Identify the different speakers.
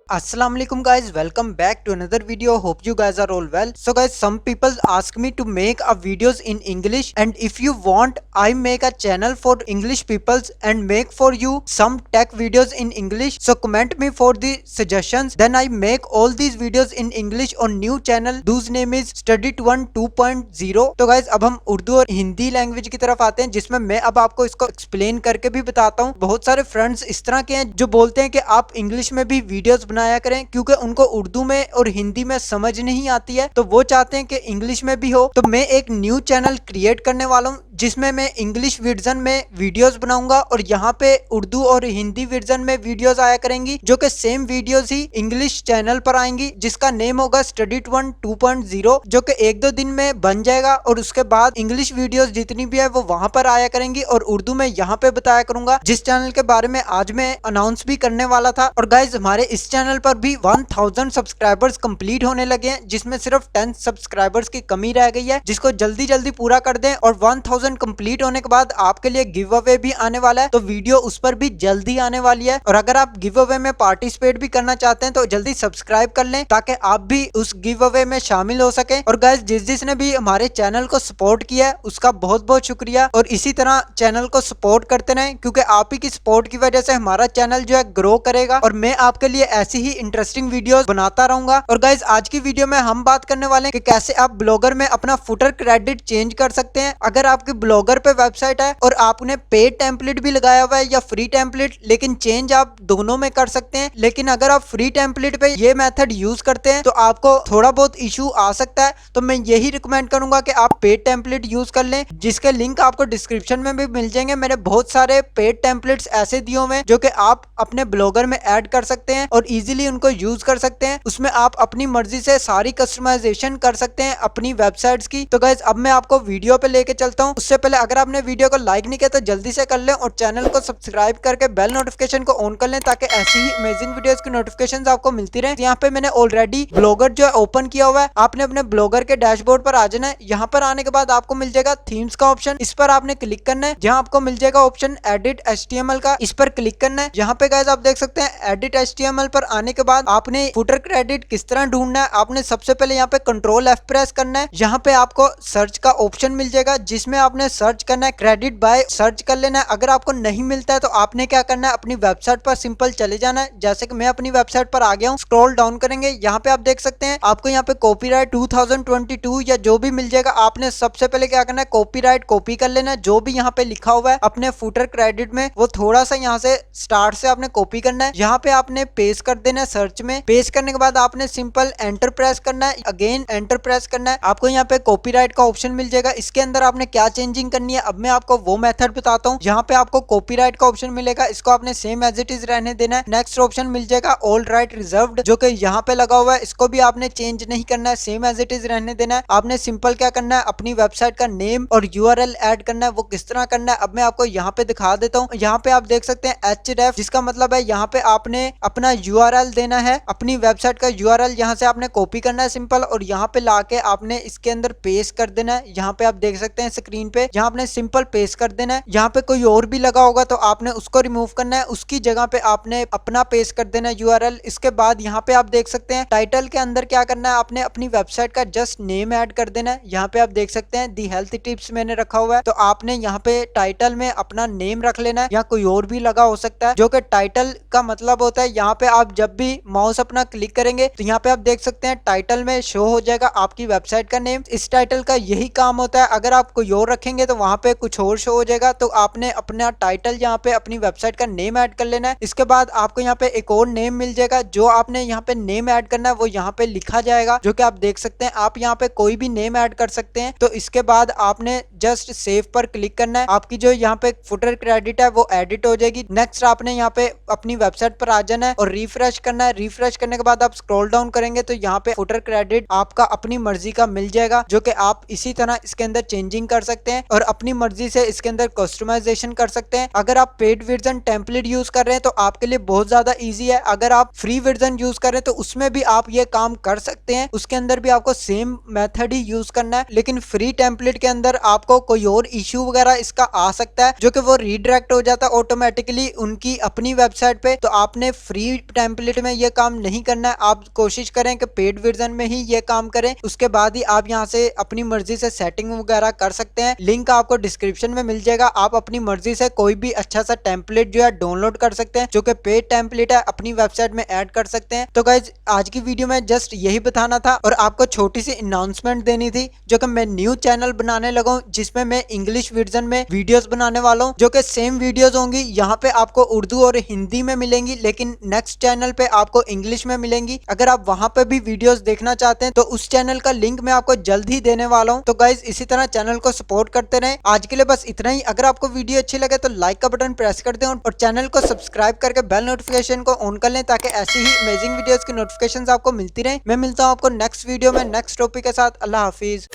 Speaker 1: Assalamu alaikum guys, welcome back to another video. Hope you guys are all well. So guys, some people ask me to make a videos in English, and if you want I make a channel for English peoples and make for you some tech videos in English. So comment me for the suggestions, then I make all these videos in English on new channel whose name is Study1 2.0. तो guys अब हम उर्दू और Hindi language की तरफ आते हैं, जिसमें मैं अब आपको इसको एक्सप्लेन करके भी बताता हूँ। बहुत सारे फ्रेंड्स इस तरह के हैं जो बोलते हैं कि आप इंग्लिश में भी वीडियोस बनाया करें, क्योंकि उनको उर्दू में और हिंदी में समझ नहीं आती है, तो वो चाहते हैं कि इंग्लिश में भी हो। तो मैं एक न्यू चैनल क्रिएट करने वाला हूँ जिसमें मैं इंग्लिश वर्जन में वीडियोस बनाऊंगा और यहाँ पे उर्दू और हिंदी वर्जन में वीडियोस आया करेंगी, जो कि सेम वीडियोस ही इंग्लिश चैनल पर आएंगी, जिसका नेम होगा Study1 2.0, जो कि एक दो दिन में बन जाएगा। और उसके बाद इंग्लिश वीडियोस जितनी भी है वो वहां पर आया करेंगी और उर्दू में यहाँ पे बताया करूंगा, जिस चैनल के बारे में आज मैं अनाउंस भी करने वाला था। और गाइज हमारे इस चैनल पर भी 1000 सब्सक्राइबर्स कंप्लीट होने लगे हैं, जिसमें सिर्फ 10 सब्सक्राइबर्स की कमी रह गई है, जिसको जल्दी जल्दी पूरा कर दें। और 1000 कंप्लीट होने के बाद आपके लिए गिव अवे भी आने वाला है, तो वीडियो उस पर भी जल्दी आने वाली है। और अगर आप गिव अवे में पार्टिसिपेट भी करना चाहते हैं तो जल्दी सब्सक्राइब कर लें, ताकि आप भी उस गिव अवे में शामिल हो सके। और गाइज जिसने भी हमारे चैनल को सपोर्ट किया है उसका बहुत बहुत शुक्रिया, और इसी तरह चैनल को सपोर्ट करते रहें, क्योंकि आप ही की सपोर्ट की वजह से हमारा चैनल जो है ग्रो करेगा और मैं आपके लिए ऐसी ही इंटरेस्टिंग वीडियोस बनाता रहूंगा। और गाइज आज की वीडियो में हम बात करने वाले हैं कि कैसे आप ब्लॉगर में अपना फुटर क्रेडिट चेंज कर सकते हैं। अगर आपकी ब्लॉगर पे वेबसाइट है और आपने पेड टेम्पलेट भी लगाया हुआ है या फ्री टेम्पलेट, लेकिन चेंज आप दोनों में कर सकते हैं। लेकिन अगर आप फ्री टेम्पलेट पे ये मेथड यूज करते हैं तो आपको थोड़ा बहुत इशू आ सकता है, तो मैं यही रिकमेंड करूंगा कि आप पेड टेम्पलेट यूज कर लें, जिसके लिंक आपको डिस्क्रिप्शन में भी मिल जाएंगे। मैंने बहुत सारे पेड टेम्पलेट्स ऐसे दिए हुए हैं जो कि आप अपने ब्लॉगर में ऐड कर सकते हैं और इजीली उनको यूज कर सकते हैं। उसमें आप अपनी मर्जी से सारी कस्टमाइजेशन कर सकते हैं अपनी वेबसाइट्स की। तो गाइज अब मैं आपको वीडियो पे लेके चलता हूँ। उससे पहले अगर आपने वीडियो को लाइक नहीं किया तो जल्दी से कर लें और चैनल को सब्सक्राइब करके बेल नोटिफिकेशन को ऑन कर लें, ताकि ऐसी ही अमेजिंग वीडियोस की नोटिफिकेशंस आपको मिलती रहे। यहाँ पे मैंने ऑलरेडी ब्लॉगर जो है ओपन किया हुआ है। आपने अपने ब्लॉगर के डैशबोर्ड पर आ जाना है। यहाँ पर आने के बाद आपको मिल जाएगा थीम्स का ऑप्शन, इस पर आपने क्लिक करना है। जहाँ आपको मिल जाएगा ऑप्शन एडिट HTML का, इस पर क्लिक करना है। यहाँ पे गाइस आप देख सकते हैं एडिट HTML पर आने के बाद आपने फुटर क्रेडिट किस तरह ढूंढना है। आपने सबसे पहले यहाँ पे कंट्रोल F प्रेस करना है। यहाँ पे आपको सर्च का ऑप्शन मिल जाएगा, जिसमें आपने सर्च करना है क्रेडिट बाय, सर्च कर लेना है। अगर आपको नहीं मिलता है तो आपने क्या करना है, अपनी वेबसाइट पर सिंपल चले जाना है। जैसे कि मैं अपनी वेबसाइट पर आ गया हूँ, स्क्रॉल डाउन करेंगे, यहाँ पे आप देख सकते हैं आपको यहाँ पे कॉपीराइट 2022 या जो भी मिल जाएगा। आपने सबसे पहले क्या करना है, कॉपीराइट कॉपी कर लेना है। जो भी यहाँ पे लिखा हुआ है अपने फुटर क्रेडिट में, वो थोड़ा सा यहाँ से स्टार्ट से आपने कॉपी करना है। यहाँ पे आपने पेस्ट कर देना है सर्च में। पेस्ट करने के बाद आपने सिंपल एंटर प्रेस करना है, अगेन एंटर प्रेस करना है। आपको यहाँ पे कॉपीराइट का ऑप्शन मिल जाएगा। इसके अंदर आपने क्या चेंजिंग करनी है अब मैं आपको वो मेथड बताता हूँ। यहाँ पे आपको कॉपीराइट का ऑप्शन मिलेगा, इसको आपने सेम एज इट इज रहने देना है। नेक्स्ट ऑप्शन मिल जाएगा ऑल राइट रिजर्व्ड, जो कि यहाँ पे लगा हुआ है, इसको भी आपने चेंज नहीं करना है, सेम एज इट इज रहने देना है। आपने सिंपल क्या करना है, अपनी वेबसाइट का नेम और URL ऐड करना है। वो किस तरह करना है अब मैं आपको यहाँ पे दिखा देता हूँ। यहाँ पे आप देख सकते हैं href, जिसका मतलब है यहाँ पे आपने अपना URL देना है, अपनी वेबसाइट का URL यहाँ से आपने कॉपी करना है सिंपल, और यहाँ पे लाके आपने इसके अंदर पेस्ट कर देना है। यहाँ पे आप देख सकते हैं स्क्रीन पे, यहाँ आपने सिंपल पेस्ट कर देना है। यहाँ पे कोई और भी लगा होगा तो आपने उसको रिमूव करना है, उसकी जगह पे आपने अपना पेस्ट कर देना है URL। इसके बाद यहाँ पे आप देख सकते हैं टाइटल के अंदर क्या करना है, आपने अपनी वेबसाइट का जस्ट नेम ऐड कर देना है। यहाँ पे आप देख सकते हैं दी हेल्थ टिप्स मैंने रखा हुआ है, तो आपने यहाँ पे टाइटल में अपना नेम रख लेना है, या कोई और भी लगा हो सकता है, जो कि टाइटल का मतलब होता है। यहाँ पे आप जब भी माउस अपना क्लिक करेंगे तो यहाँ पे आप देख सकते हैं टाइटल में शो हो जाएगा आपकी वेबसाइट का नेम। इस टाइटल का यही काम होता है, अगर आप कोई और रखेंगे तो वहां पे कुछ और शो हो जाएगा। तो आपने अपना टाइटल यहाँ पे अपनी वेबसाइट का नेम ऐड कर लेना है। इसके बाद आपको यहाँ पे एक और नेम मिल जाएगा, जो आपने यहाँ पे नेम ऐड करना है वो यहाँ पे लिखा जाएगा, जो कि आप देख सकते हैं। आप यहाँ पे कोई भी नेम ऐड कर सकते हैं। तो इसके बाद आपने जस्ट सेव पर क्लिक करना है, आपकी जो यहाँ पे फुटर क्रेडिट है वो एडिट हो जाएगी। नेक्स्ट आपने यहाँ पे अपनी वेबसाइट पर आ जाना है और रिफ्रेश करना है। रिफ्रेश करने के बाद आप स्क्रॉल डाउन करेंगे तो यहाँ पे फुटर क्रेडिट आपका अपनी मर्जी का मिल जाएगा, जो कि आप इसी तरह इसके अंदर चेंजिंग कर सकते सकते हैं और अपनी मर्जी से इसके अंदर कस्टमाइजेशन कर सकते हैं। अगर आप पेड वर्जन टेम्पलेट यूज कर रहे हैं तो आपके लिए बहुत ज्यादा इजी है। अगर आप फ्री वर्जन यूज कर रहे हैं तो उसमें भी आप ये काम कर सकते हैं, उसके अंदर भी आपको सेम मेथड ही यूज करना है। लेकिन फ्री टेम्पलेट के अंदर आपको कोई और इश्यू वगैरह इसका आ सकता है जो कि वो रीडायरेक्ट हो जाता है ऑटोमेटिकली उनकी अपनी वेबसाइट पे। तो आपने फ्री टेम्पलेट में ये काम नहीं करना है, आप कोशिश करें कि पेड वर्जन में ही ये काम करें, उसके बाद ही आप यहाँ से अपनी मर्जी से सेटिंग वगैरह कर सकते हैं। लिंक आपको डिस्क्रिप्शन में मिल जाएगा, आप अपनी मर्जी से कोई भी अच्छा सा टेम्पलेट जो है डाउनलोड कर सकते हैं जो कि पेड टेम्पलेट है, अपनी वेबसाइट में ऐड कर सकते हैं। तो गाइज आज की वीडियो में जस्ट यही बताना था और आपको छोटी सी अनाउंसमेंट देनी थी जो कि मैं न्यू चैनल बनाने लगा हूं जिसमें मैं इंग्लिश वर्जन में वीडियोस बनाने वाला हूं जो कि सेम वीडियोस होंगी। यहाँ पे आपको उर्दू और हिंदी में मिलेंगी लेकिन नेक्स्ट चैनल पे आपको इंग्लिश में मिलेंगी। अगर आप वहां पे भी वीडियोस देखना चाहते हैं तो उस चैनल का लिंक मैं आपको जल्द ही देने वाला हूं। तो गाइज इसी तरह चैनल को सपोर्ट करते रहें। आज के लिए बस इतना ही। अगर आपको वीडियो अच्छी लगे तो लाइक का बटन प्रेस कर दें और चैनल को सब्सक्राइब करके बेल नोटिफिकेशन को ऑन कर लें ताकि ऐसी ही अमेजिंग वीडियोस की नोटिफिकेशन आपको मिलती रहे। मैं मिलता हूं आपको नेक्स्ट वीडियो में नेक्स्ट टॉपिक के साथ। अल्लाह हाफिज।